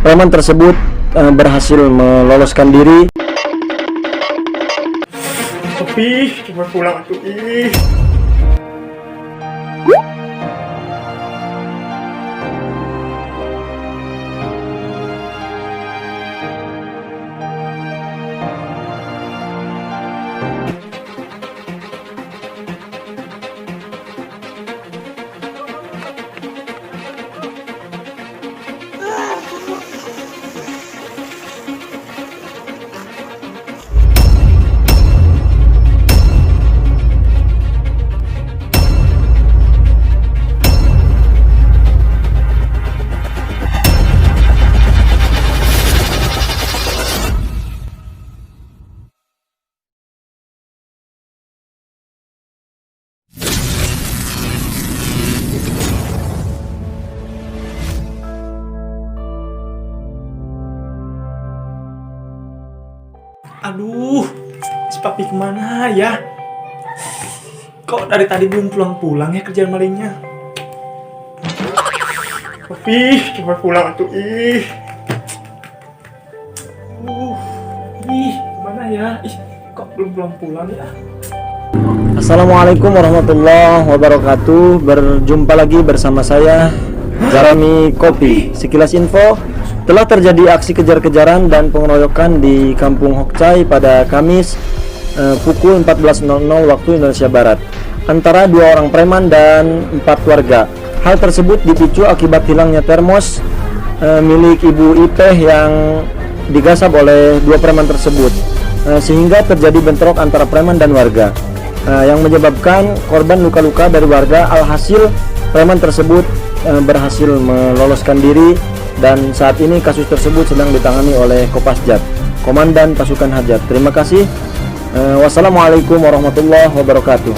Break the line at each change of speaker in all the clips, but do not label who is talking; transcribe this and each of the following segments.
preman tersebut berhasil meloloskan diri.
Tapi cuma pulang tuh ih. Aduh, si papi kemana ya? Kok dari tadi belum pulang-pulang ya kerjaan malingnya? Papi, coba pulang tuh ih. Kemana ya? Kok belum pulang-pulang ya?
Assalamualaikum warahmatullahi wabarakatuh. Berjumpa lagi bersama saya Zarami Kopi. Sekilas info, telah terjadi aksi kejar-kejaran dan pengeroyokan di Kampung Hokcai pada Kamis pukul 14.00 waktu Indonesia Barat antara 2 orang preman dan 4 warga. Hal tersebut dipicu akibat hilangnya termos milik Ibu Ipeh yang digasap oleh 2 preman tersebut, sehingga terjadi bentrok antara preman dan warga, yang menyebabkan korban luka-luka dari warga. Alhasil preman tersebut berhasil meloloskan diri, dan saat ini kasus tersebut sedang ditangani oleh Kopasjat, Komandan Pasukan Hajat. Terima kasih. Wassalamualaikum warahmatullahi wabarakatuh.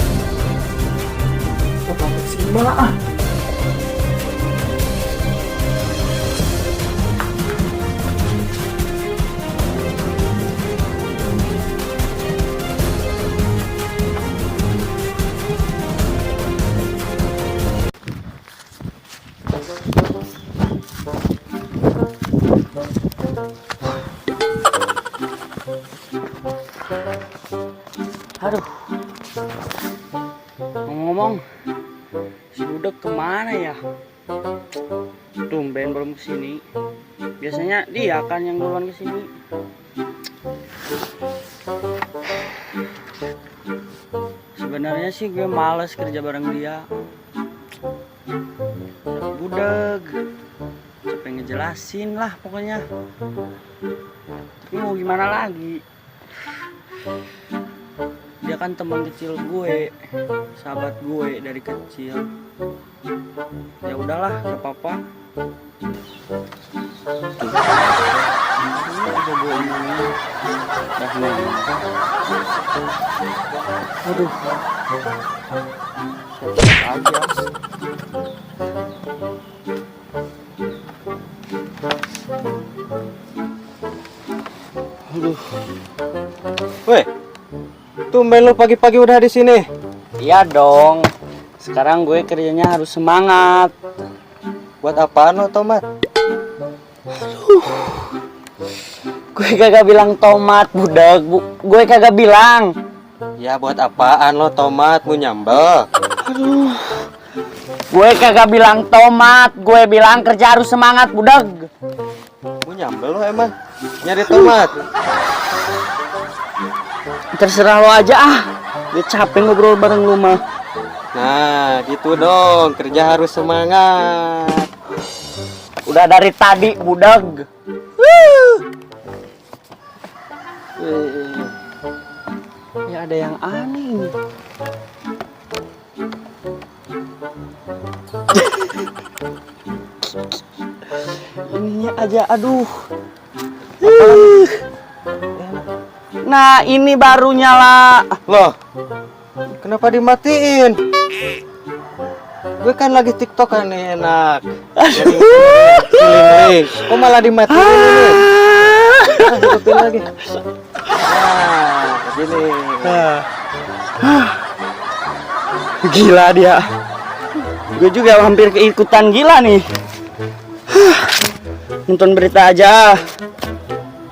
Aduh, ngomong-ngomong, si Budek kemana ya? Tumben belum kesini. Biasanya dia kan yang duluan kesini. Sebenarnya sih gue males kerja bareng dia. Budek, capek ngejelasin lah pokoknya. Tapi mau gimana lagi? Dia kan teman kecil gue, sahabat gue dari kecil. Ya udahlah, gak apa-apa. Ini aja gue ini. Dah nih. Aduh. Siap aja. Aduh. Weh. Tumben lu pagi-pagi udah di sini. Iya dong. Sekarang gue kerjanya harus semangat. Buat apaan lo, tomat? Aduh. Gue kagak bilang tomat, Budek. Gue kagak bilang. Ya buat apaan lo, tomat? Mau nyambel? Aduh. Gue kagak bilang tomat. Gue bilang kerja harus semangat, Budek. Mau nyambel lo emang? Nyari tomat? Terserah lo aja ah. Gue capek ngobrol bareng lu mah. Nah gitu dong, kerja harus semangat. Udah dari tadi Budeg. Ya ada yang aneh ini. Ininya aja aduh. Nah ini baru nyala. Loh, kenapa dimatiin? Gue kan lagi TikTok kan enak. Keliling, kok malah dimatiin ini? Hidupin lagi. Nah, begini. Gila dia. Gue juga hampir keikutan gila nih. nonton berita aja.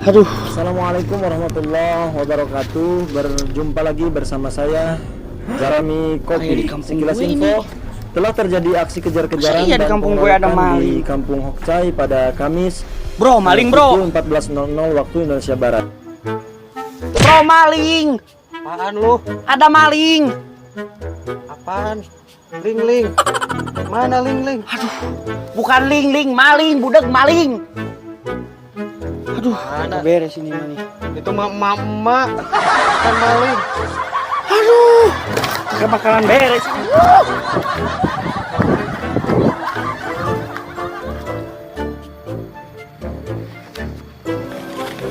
Aduh.
Assalamualaikum warahmatullahi wabarakatuh. Berjumpa lagi bersama saya Zarami
Kayak
Kopi.
di kampung
Sekilas
gue
info, telah terjadi aksi kejar-kejaran
Masa iya di
dan
kampung gue ada
pengeroyokan di
maling?
Kampung Hokcai pada Kamis
Bro, maling bro.
pukul 14.00 waktu Indonesia Barat.
Bro, maling.
Apaan lu?
Ada maling.
Apaan? Ling. Mana Ling?
Bukan ling, maling, budak maling. Aduh,
Ada.
beres ini mah nih.
Itu emak kan maling.
Aduh, gak bakalan beres ini.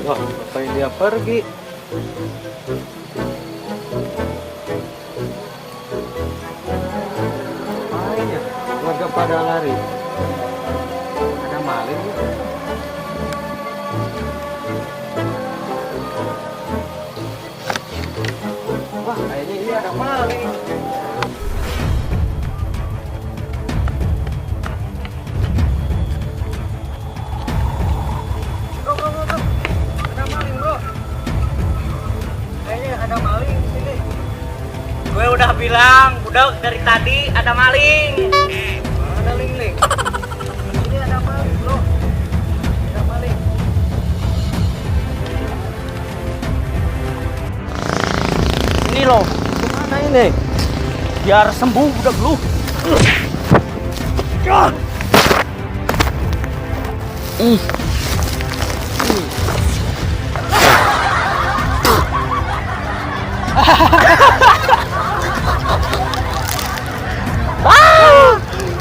Wah, ngapain dia pergi? Ngapain ya? Warga pada lari. Ada maling ya? Wah, kayaknya ini ada maling. Bro. Ada maling, bro. Kayaknya ada maling di sini.
Gue udah bilang, budak dari tadi ada maling.
Ada Ling. Ini ada maling, bro. Ada maling.
Ini loh,
Kemana ini?
biar sembuh budak lu.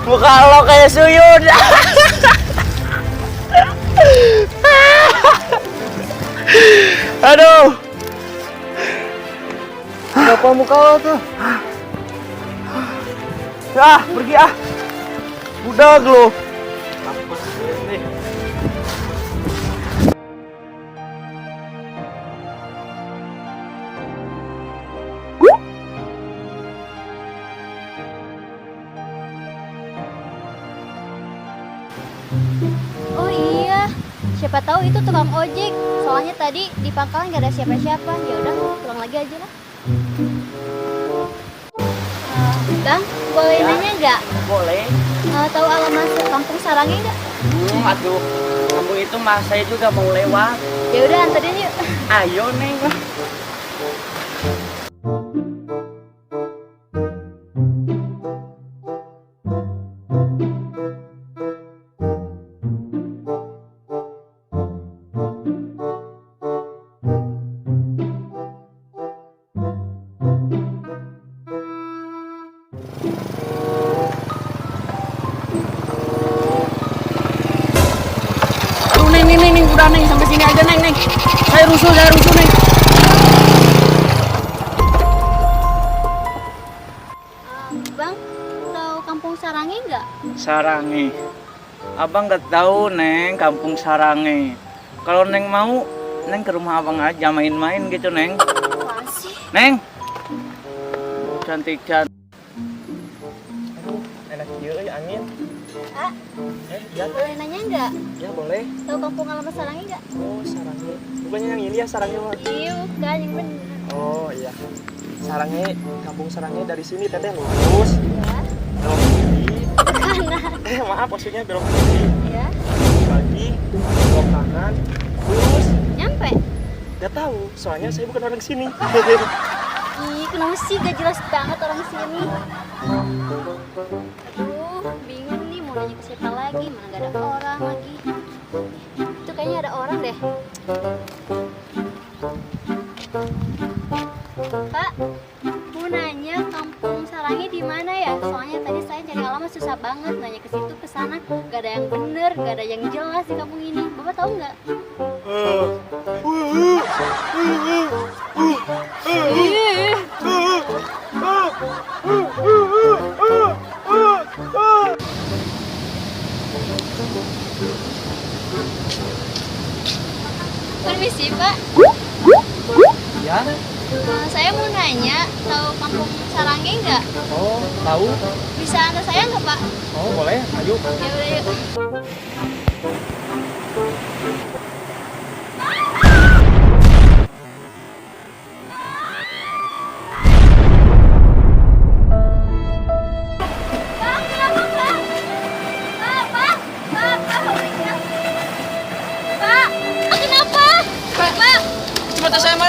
Muka lo kayak suyun. Aduh.
Kenapa muka lo tuh?
Ah, pergi ah. Budak lu.
Oh iya, siapa tahu itu tukang ojek. Soalnya tadi di pangkalan gak ada siapa-siapa. Ya udah, pulang lagi aja lah. Bang, boleh nanya nggak?
Boleh.
Tahu alamat kampung sarangnya nggak?
Aduh. Kampung itu mah saya juga mau lewat.
Ya udah, anterin yuk.
Ayo, Neng. Aduh, Neng, udah Neng, sampai sini aja Neng. Saya rusuh Neng.
Bang, tahu kampung sarangnya nggak?
Sarange. Abang nggak tahu Neng, kampung Sarange. Kalau Neng mau, Neng ke rumah abang aja main-main gitu Neng.
Apaan sih?
Neng. Cantik.
Enak juga angin.
Ah, boleh nanya nggak?
Ya boleh.
Tahu kampung alamat sarangnya nggak?
Oh, sarangnya. Bukannya yang ini ya sarangnya, Mak?
Iya, bukan yang bener.
Oh iya. Sarangnya, kampung sarangnya dari sini teteh lurus.
Ya,
Belok kiri.
kanan.
Maaf maksudnya belok kiri.
Ya,
Lagi belok kanan. Lurus.
nyampe.
Gak tahu, soalnya saya bukan orang sini.
Ih, kenapa sih gak jelas banget orang sini? Aduh, bingung nih mau nanya ke siapa lagi, mana gak ada orang lagi. Itu kayaknya ada orang deh. Pak, mau nanya kampung sarangnya di mana ya? Soalnya tadi saya cari alamat susah banget, nanya ke situ ke sana, gak ada yang bener, gak ada yang jelas di kampung ini. Bapak tahu nggak? Ih. Permisi Pak,
Ya?
saya mau nanya, tahu kampung Sarangge nggak?
Oh, tahu?
Bisa antar saya nggak Pak?
Oh, boleh. Ayo.
Ya udah yuk.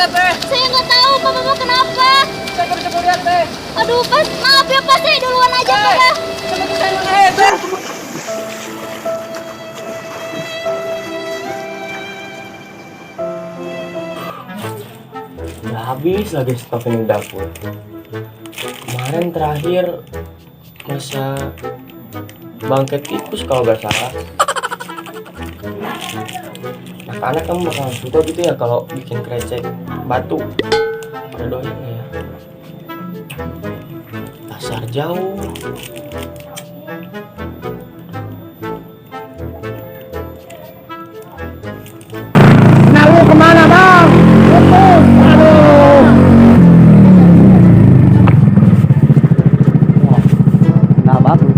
lihat teh.
Saya nggak tahu Pak, Mama kenapa.
Saya nggak bisa lihat teh.
Aduh, Pas, maaf ya Pas, saya duluan aja Pak ya.
Seperti saya mana teh.
Udah habis lagi stok ini di dapur. Kemarin terakhir masa bangket tikus kalau nggak salah. Anak-anak kamu bakal suka gitu ya kalau bikin krecek batu. Pada doyan nggak ya? Pasar jauh.
Nah, bagus.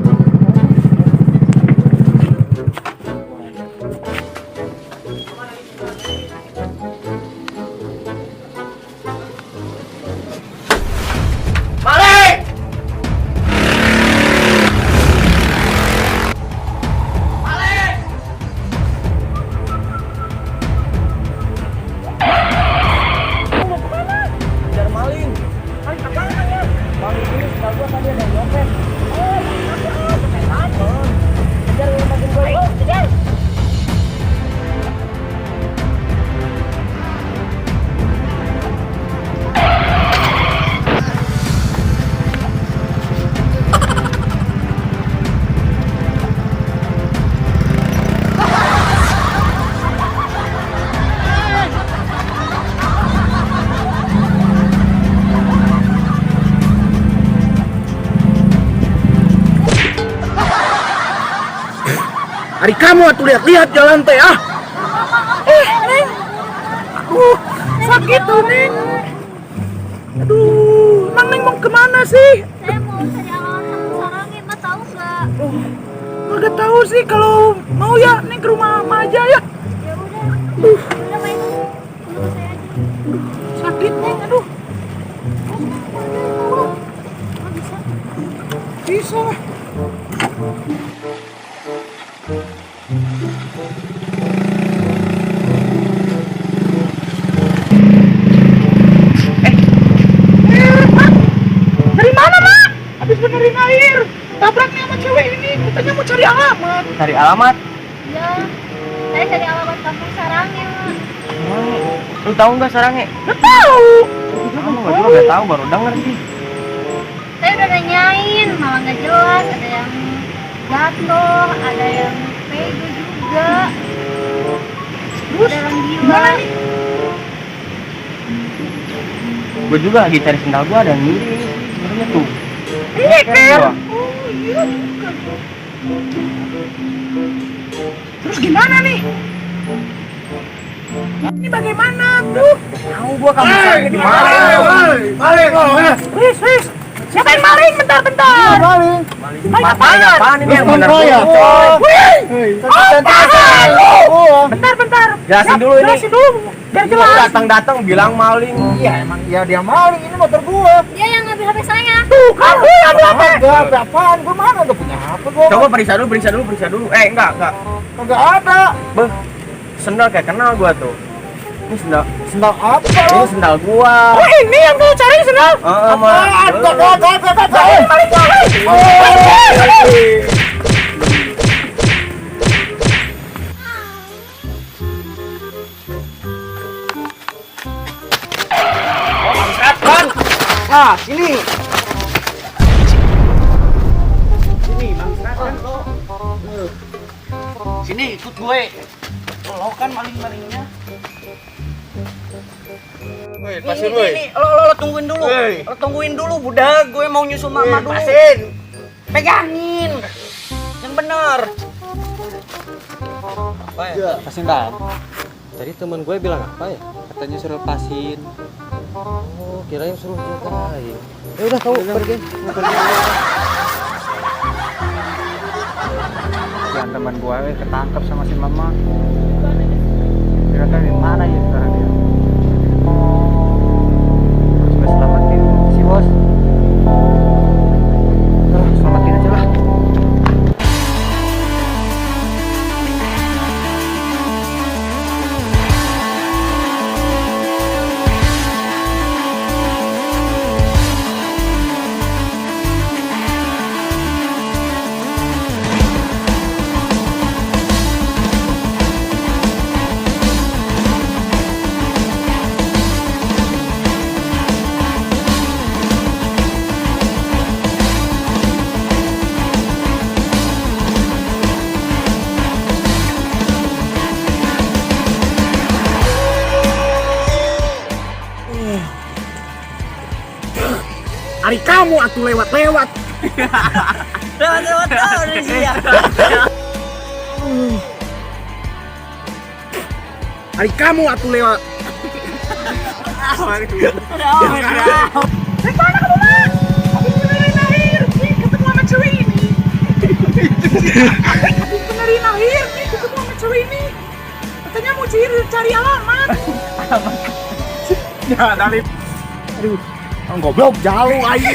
Hari kamu atuh lihat-lihat jalan teh ah. Neng. Aduh, sakit tuh Neng. Aduh, emang Neng mau kemana sih?
Saya mau cari alamat kampung sarangnya, Mak tahu nggak?
Nggak tahu sih, kalau mau ya Neng ke rumah Mama aja ya.
Ya udah main sama saya aja.
Sakit Neng, aduh.
Nggak bisa.
Bisa lah. Dari mana, Mak? Habis benerin air. Tabraknya sama cewek ini. Katanya mau cari alamat.
Cari alamat.
Ya, saya cari alamat kampung sarangnya, Mak.
Lu tahu nggak sarangnya?
Nggak tahu.
Kamu nggak juga nggak tahu, baru denger sih.
Saya udah nanyain, malah nggak jelas. Ada yang jatuh, ada yang pego juga.
Terus,
Ada orang
gimana
gila.
nih?
Gue juga lagi cari sendal gue, ada yang ngiri ini sebenarnya tuh.
Iya kan?
Gua.
Oh iya juga. Terus gimana nih? Ini bagaimana tuh?
Tahu gua kamu cari di mana?
Maling. Wis. Siapa yang maling? Bentar. Maling
Apaan ini yang bener?
Bentar.
Jelasin dulu ini.
Jelasin dulu. Biar
Ini
jelas.
datang bilang maling.
Iya emang ya dia maling, ini motor gua.
Dia yang ngambil HP saya.
Tuh kan lu yang HP. Enggak, apaan? Gua mana udah punya HP gua.
Coba periksa dulu. Enggak.
Enggak ada.
Beh, sendal kayak kenal gua tuh. Ini sendal
Apa?
ini sendal gua.
Oh ini yang gua cari sendal.
Mah.
Nah, sini.
Sini ikut gue. Lo kan maling-malingnya.
Woi,
Ini, lo tungguin dulu.
Hey.
Lo tungguin dulu, budak. Gue mau nyusul mama dulu.
Pasin.
Pegangin. Yang bener.
Apa ya? Lepasin dah. Tadi temen gue bilang apa ya? Katanya suruh lepasin. Oh, kirain suruh jagain. Ya udah kamu pergi. Yang teman gue ketangkep sama si mama. Kira-kira di mana ya sekarang dia? Harus gue selamatin si bos. Udah, selamatin aja lah.
Hari kamu atuh lewat-lewat.
Lewat-lewat tahu nih dia.
Hari kamu atuh lewat. Benerin akhir nih ketemu sama cewek ini. Katanya mau cari alamat. Ya, dari aduh, goblok jauh aja.